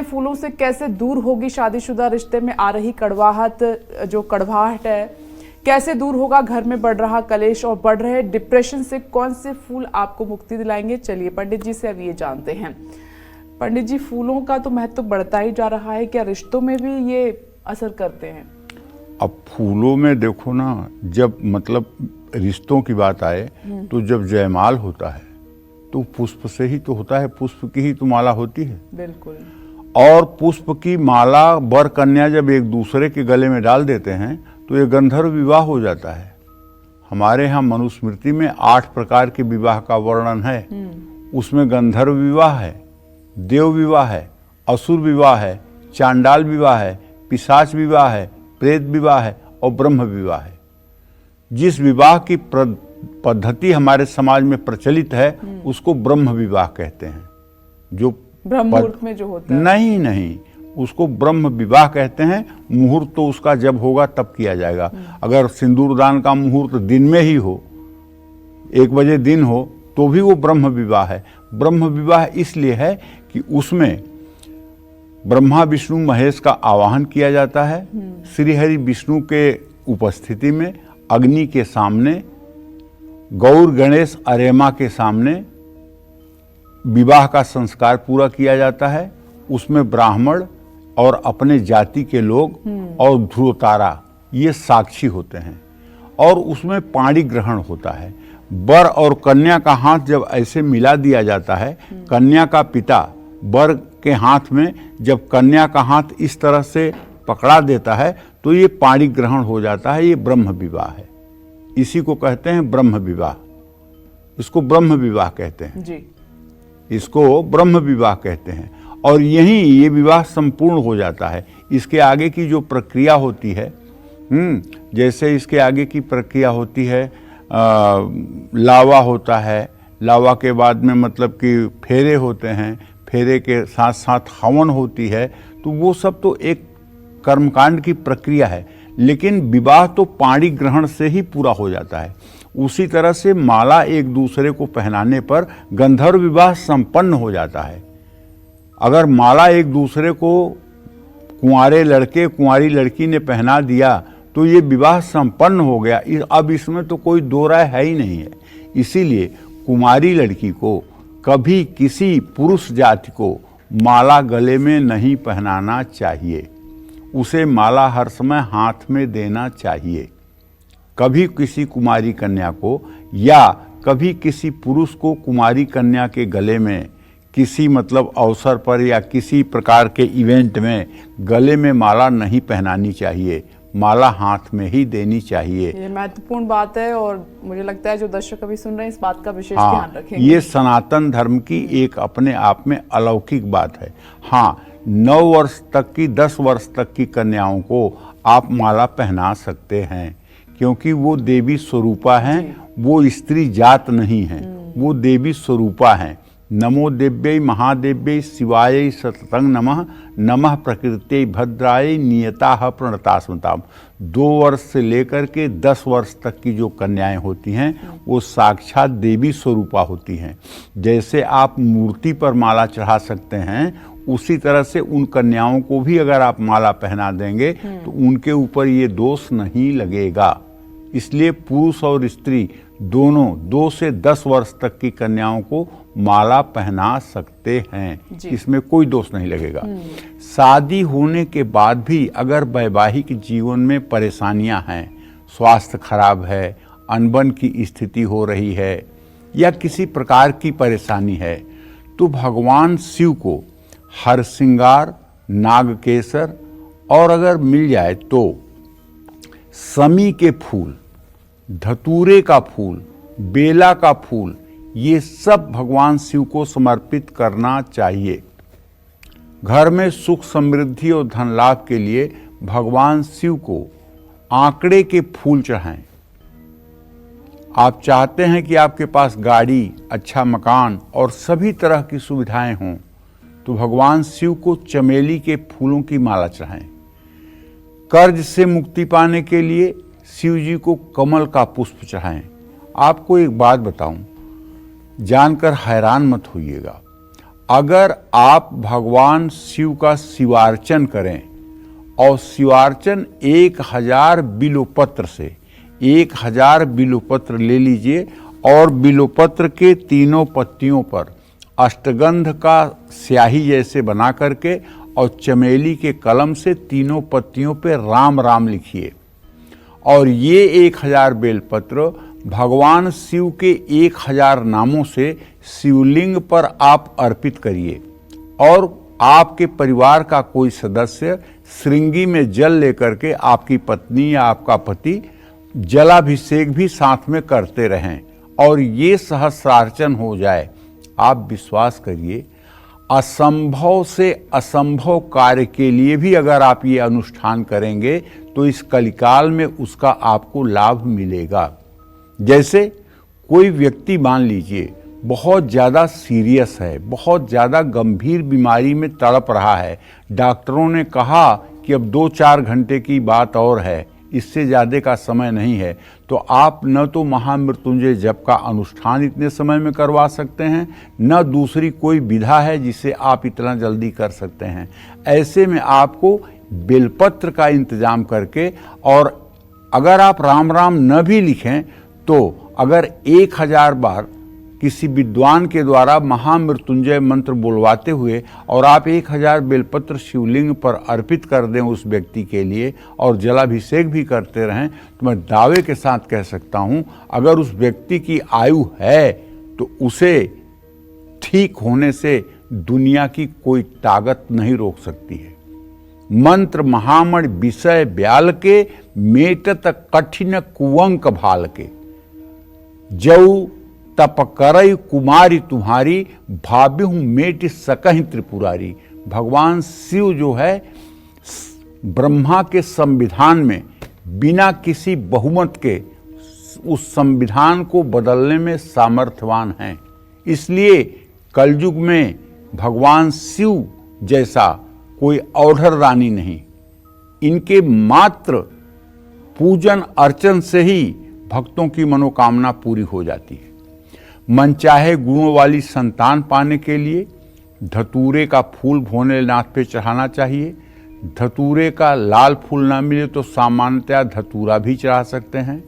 फूलों से कैसे दूर होगी शादीशुदा रिश्ते में आ रही कड़वाहट, जो कड़वाहट है कैसे दूर होगा, घर में बढ़ रहा कलेश और बढ़ रहे डिप्रेशन से कौन से फूल आपको मुक्ति दिलाएंगे? चलिए पंडित जी से अब ये जानते हैं। पंडित जी, फूलों का तो महत्व बढ़ता ही जा रहा है, क्या रिश्तों में भी ये असर करते हैं? अब फूलों में देखो ना, जब मतलब रिश्तों की बात आए तो जब जयमाल होता है तो पुष्प से ही तो होता है, पुष्प की ही तो माला होती है। बिल्कुल। और पुष्प की माला वर कन्या जब एक दूसरे के गले में डाल देते हैं तो ये गंधर्व विवाह हो जाता है। हमारे यहाँ मनुस्मृति में 8 प्रकार के विवाह का वर्णन है। उसमें गंधर्व विवाह है, देव विवाह है, असुर विवाह है, चांडाल विवाह है, पिशाच विवाह है, प्रेत विवाह है और ब्रह्म विवाह है। जिस विवाह की पद्धति हमारे समाज में प्रचलित है उसको ब्रह्म विवाह कहते हैं। जो ब्रह्म मुहूर्त में जो होता है, नहीं, उसको ब्रह्म विवाह कहते हैं। मुहूर्त तो उसका जब होगा तब किया जाएगा। अगर सिंदूरदान का मुहूर्त दिन में ही हो, 1 बजे दिन हो, तो भी वो ब्रह्म विवाह है। ब्रह्म विवाह इसलिए है कि उसमें ब्रह्मा विष्णु महेश का आवाहन किया जाता है। श्री हरि विष्णु के उपस्थिति में अग्नि के सामने, गौर गणेश अरेमा के सामने विवाह का संस्कार पूरा किया जाता है। उसमें ब्राह्मण और अपने जाति के लोग और ध्रुव तारा ये साक्षी होते हैं और उसमें पाणी ग्रहण होता है। वर और कन्या का हाथ जब ऐसे मिला दिया जाता है, कन्या का पिता वर के हाथ में जब कन्या का हाथ इस तरह से पकड़ा देता है तो ये पाणी ग्रहण हो जाता है। ये ब्रह्म विवाह है। इसी को कहते हैं ब्रह्म विवाह। इसको ब्रह्म विवाह कहते हैं जी। इसको ब्रह्म विवाह कहते हैं। और यही ये विवाह संपूर्ण हो जाता है। इसके आगे की जो प्रक्रिया होती है, जैसे इसके आगे की प्रक्रिया होती है, लावा होता है। लावा के बाद में मतलब कि फेरे होते हैं, फेरे के साथ साथ हवन होती है। तो वो सब तो एक कर्मकांड की प्रक्रिया है, लेकिन विवाह तो पाणी ग्रहण से ही पूरा हो जाता है। उसी तरह से माला एक दूसरे को पहनाने पर गंधर्व विवाह संपन्न हो जाता है। अगर माला एक दूसरे को कुंवारे लड़के कुंवारी लड़की ने पहना दिया तो ये विवाह संपन्न हो गया। अब इसमें तो कोई दो राय है ही नहीं है। इसीलिए कुंवारी लड़की को कभी किसी पुरुष जाति को माला गले में नहीं पहनाना चाहिए। उसे माला हर समय हाथ में देना चाहिए। कभी किसी कुमारी कन्या को या कभी किसी पुरुष को कुमारी कन्या के गले में किसी मतलब अवसर पर या किसी प्रकार के इवेंट में गले में माला नहीं पहनानी चाहिए। माला हाथ में ही देनी चाहिए। ये महत्वपूर्ण बात है और मुझे लगता है जो दर्शक अभी सुन रहे हैं इस बात का विशेष ध्यान रखेंगे। ये सनातन धर्म की एक अपने आप में अलौकिक बात है। हाँ, 9 वर्ष तक की 10 वर्ष तक की कन्याओं को आप माला पहना सकते हैं, क्योंकि वो देवी स्वरूपा हैं। वो स्त्री जात नहीं है, वो देवी स्वरूपा हैं। नमो देव्यै महादेव्यै शिवाय सततं नमः। नमः प्रकृत्यै भद्राय नियताः प्रणतास्मताम्। 2 वर्ष से लेकर के 10 वर्ष तक की जो कन्याएं होती हैं वो साक्षात देवी स्वरूपा होती हैं। जैसे आप मूर्ति पर माला चढ़ा सकते हैं, उसी तरह से उन कन्याओं को भी अगर आप माला पहना देंगे तो उनके ऊपर ये दोष नहीं लगेगा। इसलिए पुरुष और स्त्री दोनों 2 से 10 वर्ष तक की कन्याओं को माला पहना सकते हैं। इसमें कोई दोष नहीं लगेगा। शादी होने के बाद भी अगर वैवाहिक जीवन में परेशानियां हैं, स्वास्थ्य खराब है, अनबन की स्थिति हो रही है या किसी प्रकार की परेशानी है, तो भगवान शिव को हरसिंगार, नागकेसर और अगर मिल जाए तो समी के फूल, धतूरे का फूल, बेला का फूल, ये सब भगवान शिव को समर्पित करना चाहिए। घर में सुख समृद्धि और धन लाभ के लिए भगवान शिव को आंकड़े के फूल चढ़ाएं। आप चाहते हैं कि आपके पास गाड़ी, अच्छा मकान और सभी तरह की सुविधाएं हों, तो भगवान शिव को चमेली के फूलों की माला चढ़ाएं। कर्ज से मुक्ति पाने के लिए शिव जी को कमल का पुष्प चढ़ाएं। आपको एक बात बताऊं, जानकर हैरान मत होइएगा। अगर आप भगवान शिव का शिवार्चन करें और शिवार्चन 1000 बिल्वपत्र से 1000 बिल्वपत्र ले लीजिए और बिल्वपत्र के तीनों पत्तियों पर अष्टगंध का स्याही जैसे बना करके और चमेली के कलम से तीनों पत्तियों पे राम राम लिखिए और ये 1000 बेलपत्र भगवान शिव के 1000 नामों से शिवलिंग पर आप अर्पित करिए और आपके परिवार का कोई सदस्य श्रृंगी में जल लेकर के आपकी पत्नी या आपका पति जलाभिषेक भी साथ में करते रहें और ये सहस्रार्चन हो जाए। आप विश्वास करिए, असंभव से असंभव कार्य के लिए भी अगर आप ये अनुष्ठान करेंगे तो इस कलिकाल में उसका आपको लाभ मिलेगा। जैसे कोई व्यक्ति मान लीजिए बहुत ज़्यादा सीरियस है, बहुत ज़्यादा गंभीर बीमारी में तड़प रहा है, डॉक्टरों ने कहा कि अब 2-4 घंटे की बात और है, इससे ज़्यादा का समय नहीं है, तो आप न तो महामृत्युंजय जप का अनुष्ठान इतने समय में करवा सकते हैं, न दूसरी कोई विधा है जिसे आप इतना जल्दी कर सकते हैं। ऐसे में आपको बेलपत्र का इंतजाम करके, और अगर आप राम राम न भी लिखें तो अगर 1000 बार किसी विद्वान के द्वारा महामृत्युंजय मंत्र बोलवाते हुए और आप 1000 बेलपत्र शिवलिंग पर अर्पित कर दें उस व्यक्ति के लिए और जलाभिषेक भी करते रहें, तो मैं दावे के साथ कह सकता हूं, अगर उस व्यक्ति की आयु है तो उसे ठीक होने से दुनिया की कोई ताकत नहीं रोक सकती है। मंत्र महामण विषय ब्याल के, मेटत कठिन कुवंक भाल के, जऊ तप करई कुमारी तुम्हारी, भाव्यु मेट सकहि त्रिपुरारी। भगवान शिव जो है ब्रह्मा के संविधान में बिना किसी बहुमत के उस संविधान को बदलने में सामर्थ्यवान हैं। इसलिए कलयुग में भगवान शिव जैसा कोई औढ़र रानी नहीं। इनके मात्र पूजन अर्चन से ही भक्तों की मनोकामना पूरी हो जाती है। मनचाहे गुणों वाली संतान पाने के लिए धतूरे का फूल भोलेनाथ पे चढ़ाना चाहिए। धतूरे का लाल फूल ना मिले तो सामान्यतया धतूरा भी चढ़ा सकते हैं।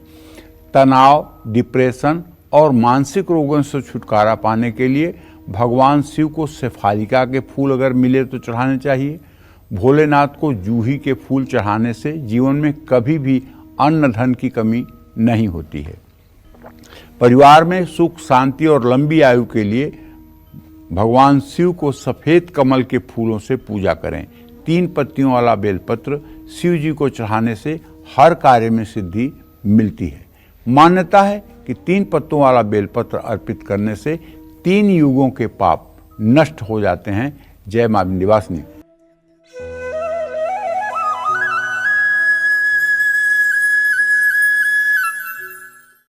तनाव, डिप्रेशन और मानसिक रोगों से छुटकारा पाने के लिए भगवान शिव को शेफालिका के फूल अगर मिले तो चढ़ाने चाहिए। भोलेनाथ को जूही के फूल चढ़ाने से जीवन में कभी भी अन्न धन की कमी नहीं होती है। परिवार में सुख, शांति और लंबी आयु के लिए भगवान शिव को सफ़ेद कमल के फूलों से पूजा करें। 3 पत्तियों वाला बेलपत्र शिव जी को चढ़ाने से हर कार्य में सिद्धि मिलती है। मान्यता है कि 3 पत्तों वाला बेलपत्र अर्पित करने से 3 युगों के पाप नष्ट हो जाते हैं। जय मां विंध्यवासिनी।